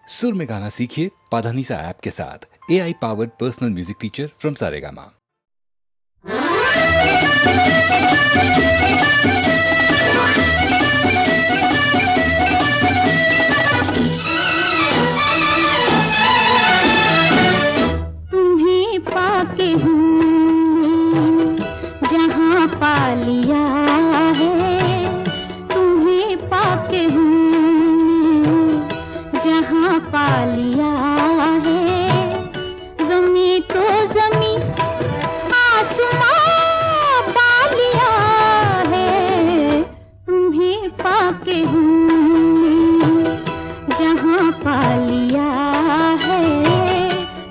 सुर में गाना सीखिए पाधानीसा ऐप के साथ। AI powered personal music teacher from Saregama. तुम्हें पाके हमने जहाँ पा लिया है, तुम्हें पाके हमने जहाँ पा लिया है, ज़मीं तो ज़मीं आसमां पा लिया है, तुम्हें पाके हमने जहाँ पा लिया है,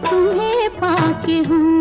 तुम्हें पाके हमने।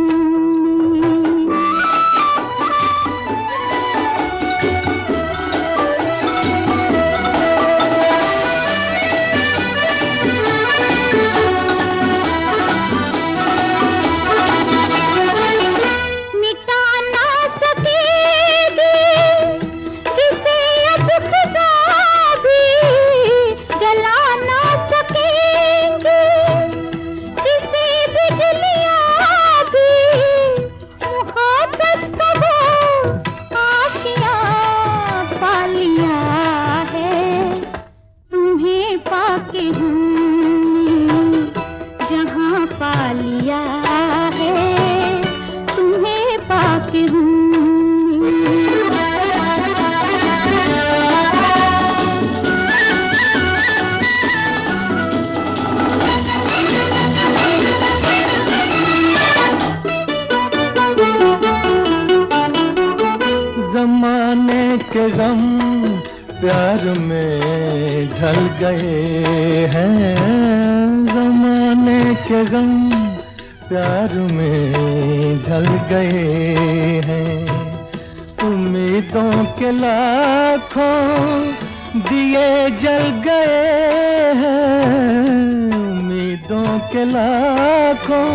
ज़माने के गम प्यार में ढल गए हैं, ज़माने के गम प्यार में ढल गए हैं, उम्मीदों के लाखों दिए जल गए हैं, उम्मीदों के लाखों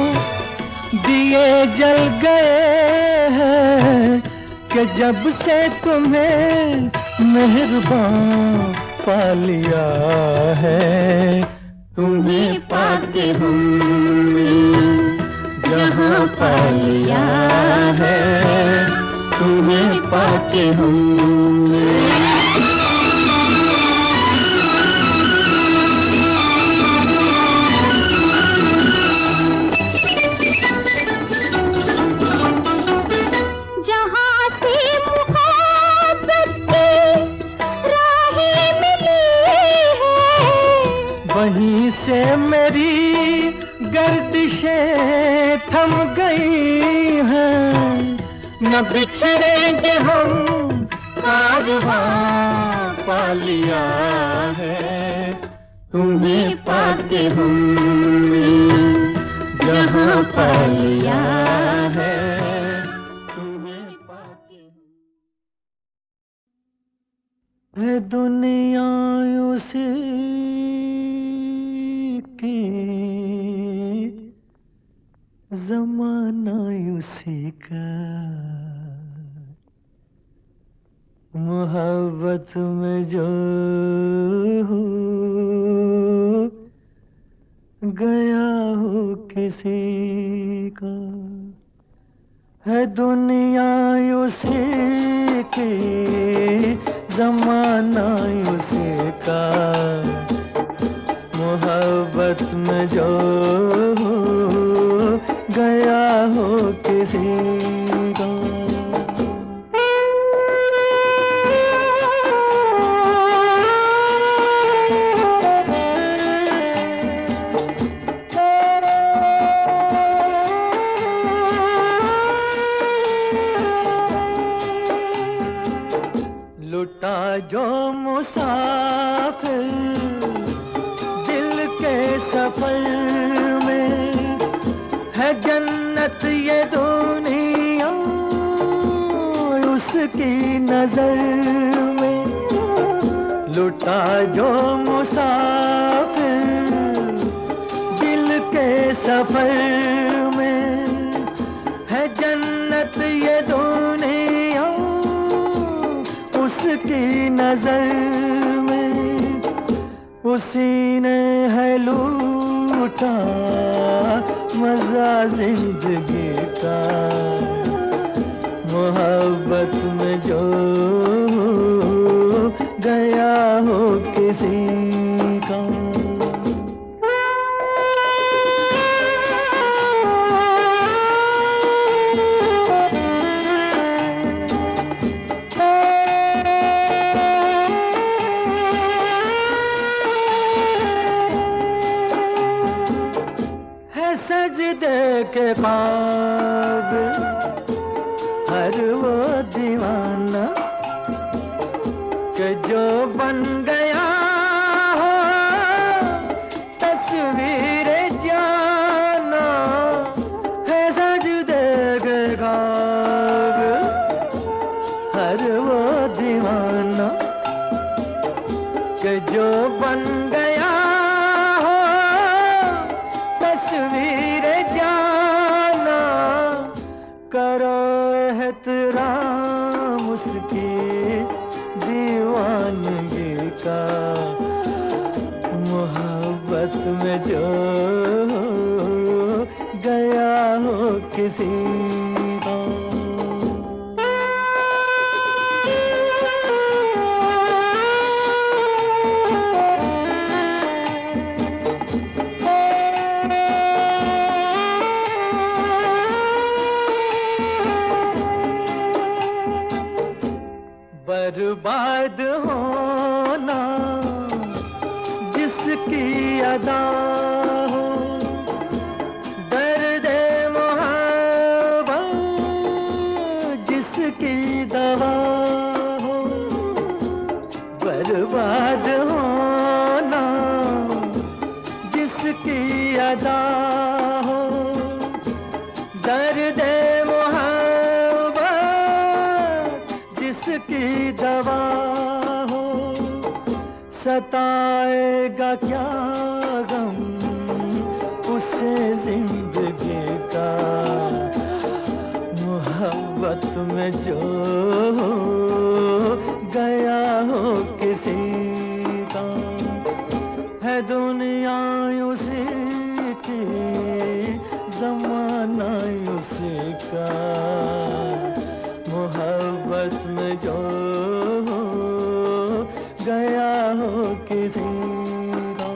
दिए जल गए हैं, कि जब से तुम्हें मेहरबान पा लिया है, तुम्हें पाके हमने जहाँ पा लिया है, तुम्हें पाके हमने। वहीं से मेरी गर्दिशें थम गई हैं, न बिछड़ेंगे हम कारवां पा लिया है, तुम्हें पाके हमने जहाँ पा लिया है, तुम्हें पाके। है दुनिया उसी ज़माना उसी का, मोहब्बत में जो हो गया हो किसी का, है दुनिया उसी की, ज़माना उसी का, मोहब्बत में जो हो गया हो किसी का। लुटा जो मुसाफिर दिल के सफर में, है जन्नत ये दुनिया उसकी नजर में, लुटा जो मुसाफिर दिल के सफर में, है जन्नत ये दुनिया उसकी नजर में, उसी ने है लूटा मजा जिंदगी का, मोहब्बत में जो गया हो किसी का। सजदे के काबिल हर वो दीवाना कि जो बन गया हो तस्वीर जाना, है सजदे के काबिल हर वो दीवाना कि जो बन गया तस्वीर जाना। करो एहतराम उसकी दीवानगी का, मोहब्बत में जो गया हो किसी का। बर्बाद होना जिसकी अदा हो, दर्द मोहब्बत जिसकी दवा हो। बर्बाद होना जिसकी अदा हो, दर्द जिसकी दवा हो। सताएगा क्या गम उसे जिंदगी का, मोहब्बत में जो गया हो किसी का। है दुनिया उसी की, जमाना उसी का, मोहब्बत में जो गया हो किसी का।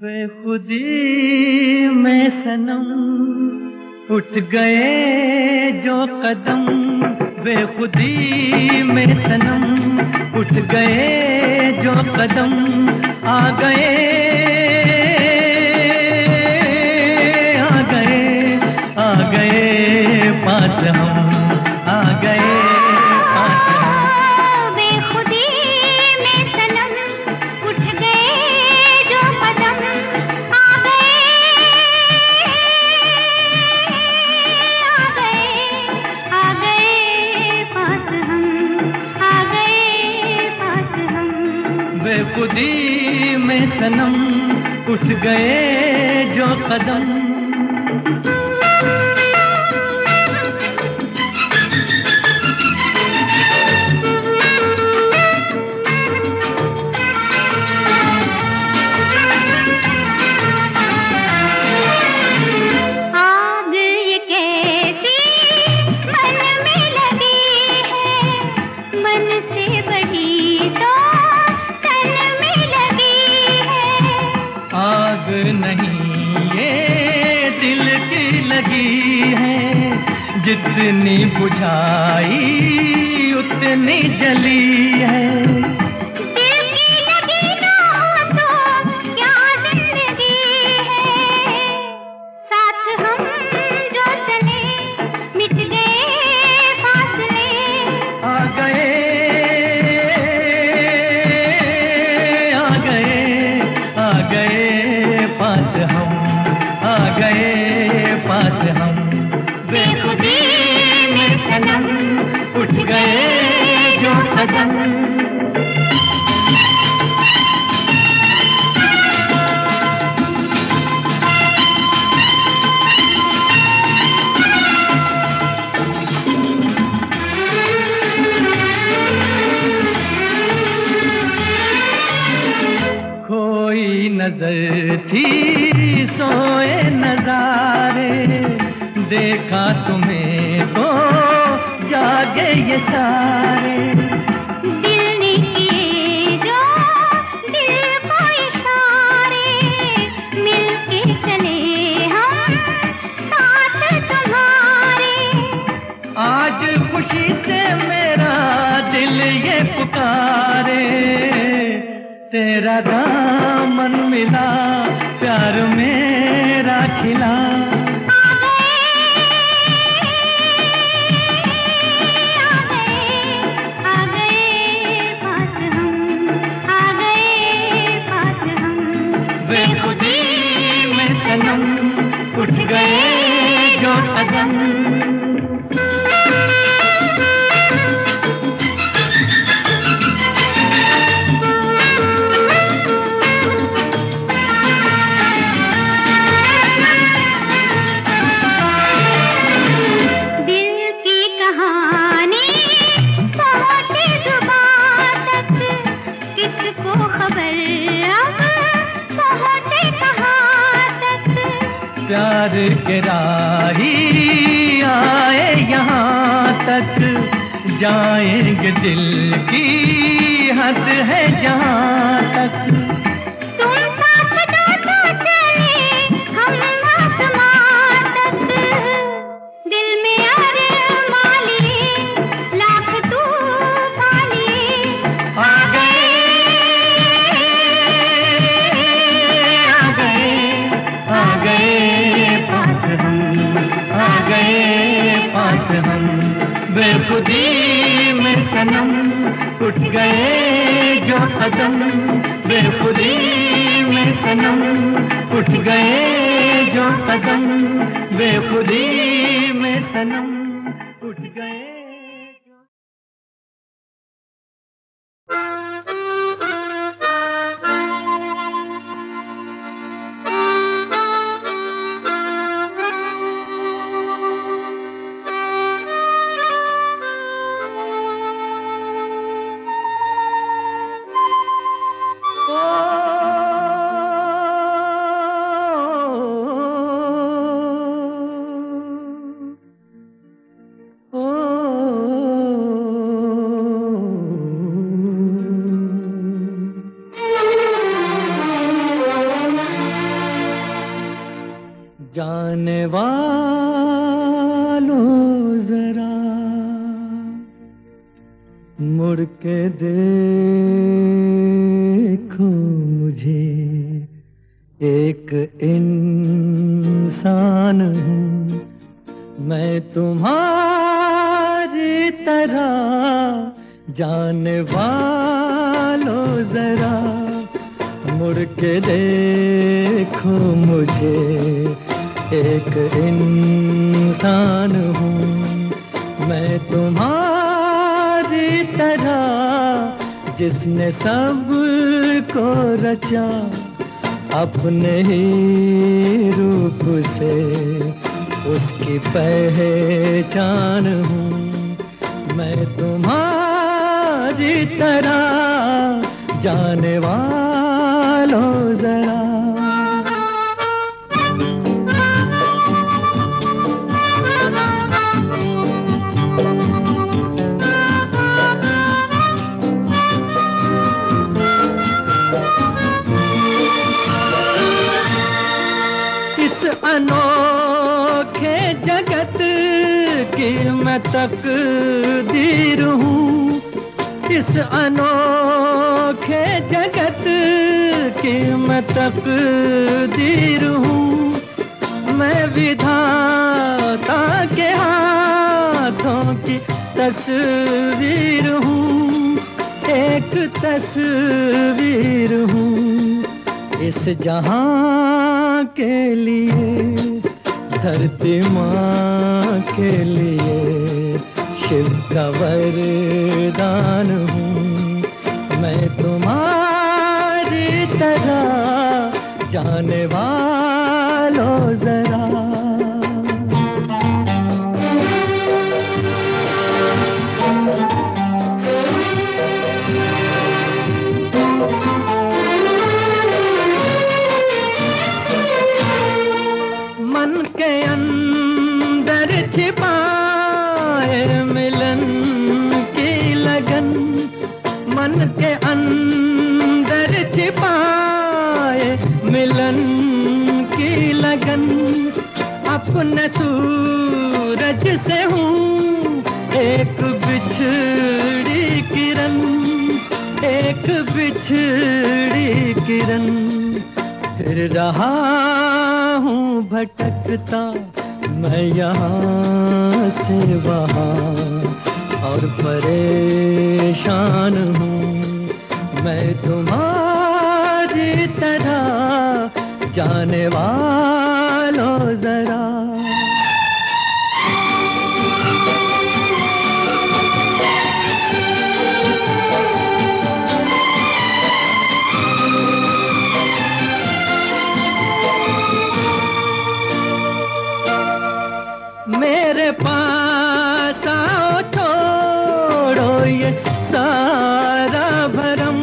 बेखुदी में सनम उठ गए जो कदम, बेखुदी में सनम उठ गए जो कदम, आ गए आ गए आ गए पास हम, आ गए पास हम। बेखुदी में सनम उठ गए जो कदम, आ गए आ बेखुदी में सनम उठ गए जो कदम। जितनी बुझाई उतनी जली है। दिल की लगी ना हो तो क्या जिंदगी है। साथ हम जो चले मिट गए फासले। आ गए आ गए आ गए पास हम, आ गए पास हम। बेखुदी में सनम उठ गए जो कदम। खोई नजर थी सोए नजारे, देखा तुम्हें तो जागे ये सारे। दिल ने किए जो दिल को इशारे, मिलके चले हम साथ तुम्हारे। आज खुशी से मेरा दिल ये पुकारे, तेरा दामन मिला प्यार मेरा खिला। उठ गए जो कदम। दिल की कहानी पहुंचे जुबां तक, किसको खबर अब पहुंचे कहाँ तक। प्यार के राही आए यहाँ तक, जाएंगे दिल की हद है जहाँ तक। तुम साथ दो तो चले हम आसमां तक, दिल में अरमां लिए लाख तूफान लिए। आ गए आ गए आ गए पास हम, आ गए पास हम। बेखुदी में सनम उठ गए जो कदम। बेखुदी में सनम उठ गए जो कदम। बेखुदी में सनम उठ गए जो। जाने वालों जरा मुड़ के देखो मुझे, एक इंसान हूँ मैं तुम्हारी तरह। जाने वालों जरा मुड़ के देखो मुझे, एक इंसान हूँ मैं तुम्हारी तरह। जिसने सब को रचा अपने ही रूप से, उसकी पहचान हूँ मैं तुम्हारी तरह, जाने वालों जरा। अनोखे जगत की मैं तकदीर हूँ, इस अनोखे जगत की मैं तकदीर हूँ। मैं विधाता के हाथों की तस्वीर हूँ, एक तस्वीर हूँ। इस जहां के लिए, धरती माँ के लिए शिव का वरदान हूँ मैं तुम्हारी तरह, जाने वालों जरा। छिपाए मिलन की लगन, मन के अंदर छिपाए मिलन की लगन। अपने सूरज से हूँ एक बिछड़ी किरण, एक बिछड़ी किरण। फिर रहा हूँ भटकता मैं यहाँ से वहाँ, और परेशान हूँ मैं तुम्हारी तरह, जाने वालों जरा। मेरे पास आओ, छोड़ो ये सारा भरम,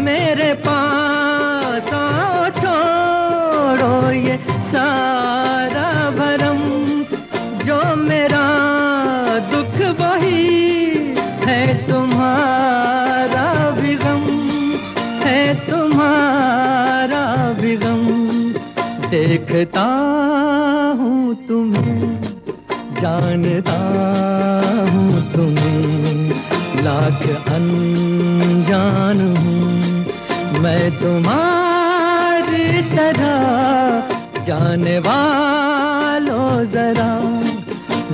मेरे पास आओ, छोड़ो ये सारा भरम। जो मेरा दुख वही है तुम्हारा भी गम, है तुम्हारा भी गम। देखता हूँ तुम्हें, जानता हूँ तुम्हें, लाख अनजान हूँ मैं तुम्हारी तरह, जाने वालों जरा।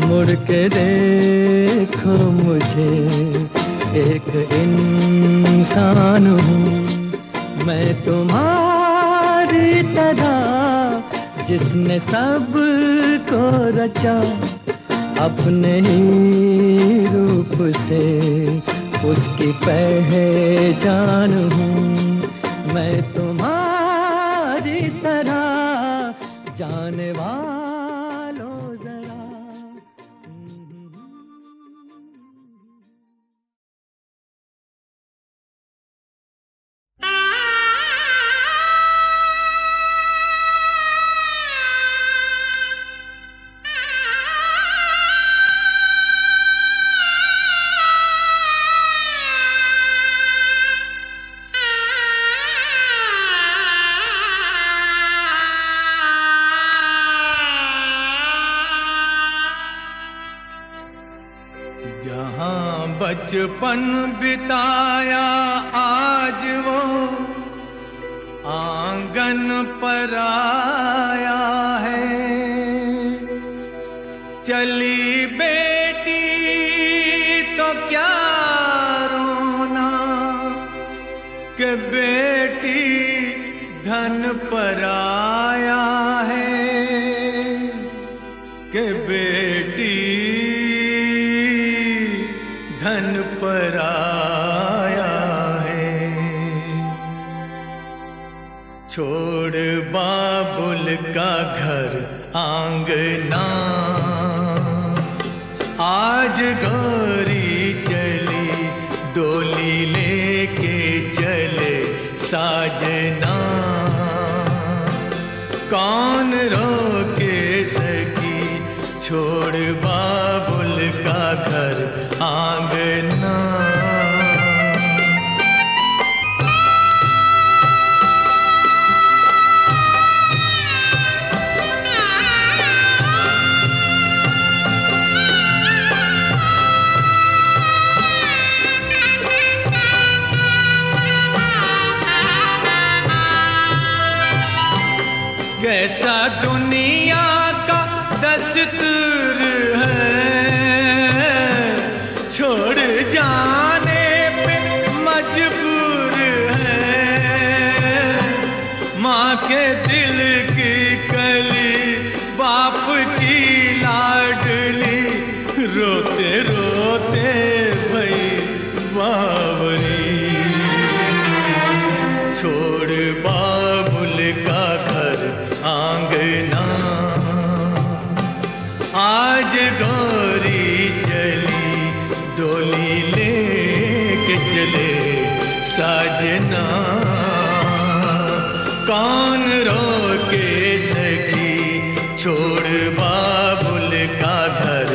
मुड़ के देखो मुझे, एक इंसान हूँ मैं तुम्हारी तरह, जिसने सब को रचा अपने ही रूप से, उसकी पहचान हूँ मैं तुम्हारी तरह, जाने वालों जरा। बचपन बिताया आज वो आंगन पर आया है, चली बेटी तो क्या रोना, कि बेटी धन पर आया है, कि बेटी धन पर आया छोड़ बाबुल का घर आंगना, आज गौरी चली डोली लेके चले साजना। कौन रोके सकी छोड़ बाबुल का घर आंगना। कैसा दुनिया का दस्तूर है, छोड़ जाने पे मजबूर है। माँ के दिल की कली, बाप की लाडली, रोते रोते भई बावरी। छोड़ बाबुल का घर आंगना, आज गौरी चली डोली लेके चले साजना। कौन रोके सकी छोड़ बाबुल का घर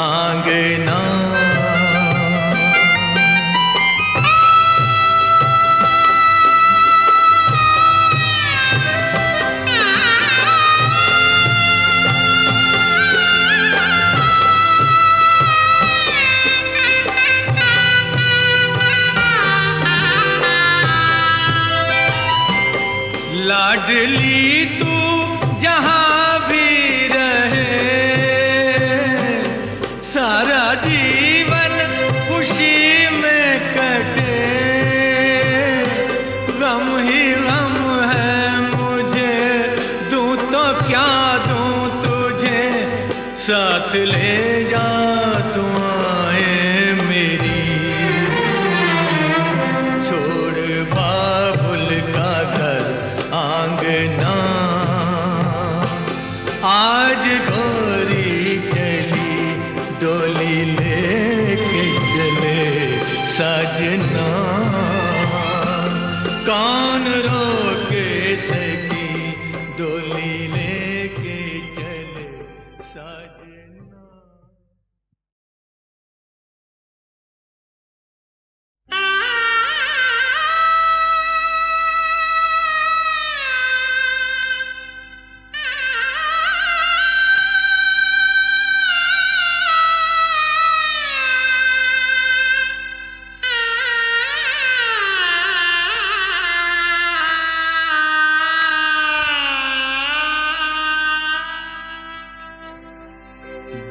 आंगना। लाडली तू जहाँ भी रहे, सारा जीवन खुशी में कटे। गम ही गम है मुझे, दूं तो क्या दूं तुझे, साथ ले जा तू आए मेरी। छोड़ बाबुल का घर आंगना, आज गौरी चली डोली लेके चले साजना। कौन रोके सकी डोली लेके चले साजना।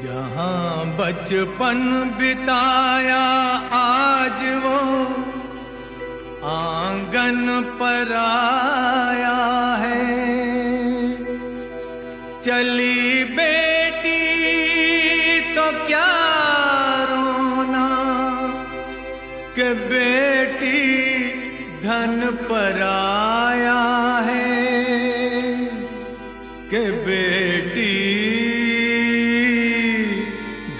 जहाँ बचपन बिताया आज वो आंगन पर आया है। चली बेटी तो क्या रोना, कि बेटी धन पर आया है, कि बेटी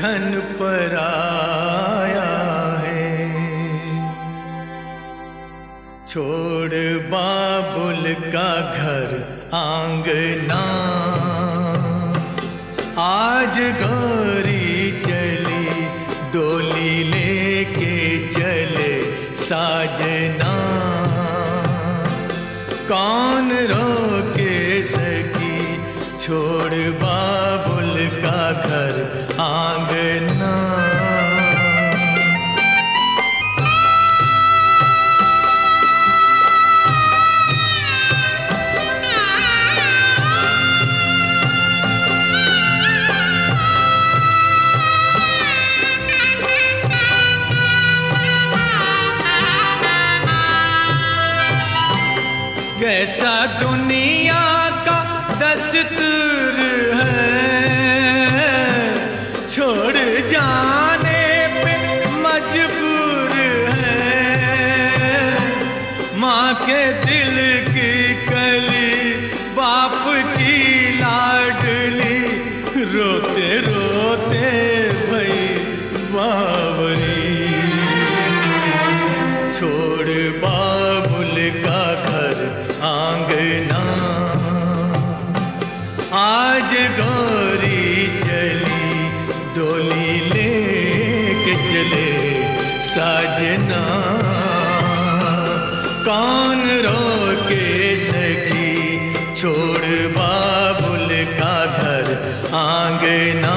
धन पर आया है। छोड़ बाबुल का घर आंगना, आज गौरी चली डोली लेके चले साजना। कौन रोके सकी छोड़ बाबुल का घर आंगना। कैसा दुनिया का दस्तूर है, छोड़ जाने पे मजबूर है। माँ के दिल की कली, बावरी, छोड़ बाबुल का घर आंगना, आज गौरी चली डोली लेके चले साजना। कौन रोके सखी छोड़ बाबुल का घर आंगना।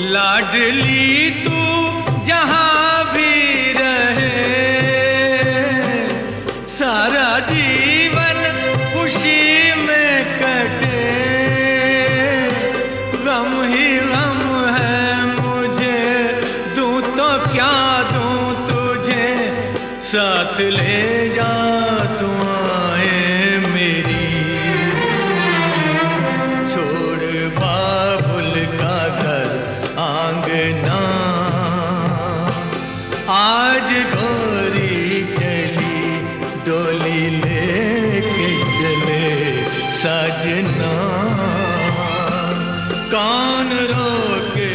लाडली तू जहां भी रहे, सारा जीवन खुशी में कटे। गम ही गम है मुझे, दूं तो क्या दूं तुझे, साथ ले जा दुआएं मेरी। छोड़ बाबुल का घर आंगना, आज गौरी चली डोली लेके चले साजना। कौन रोके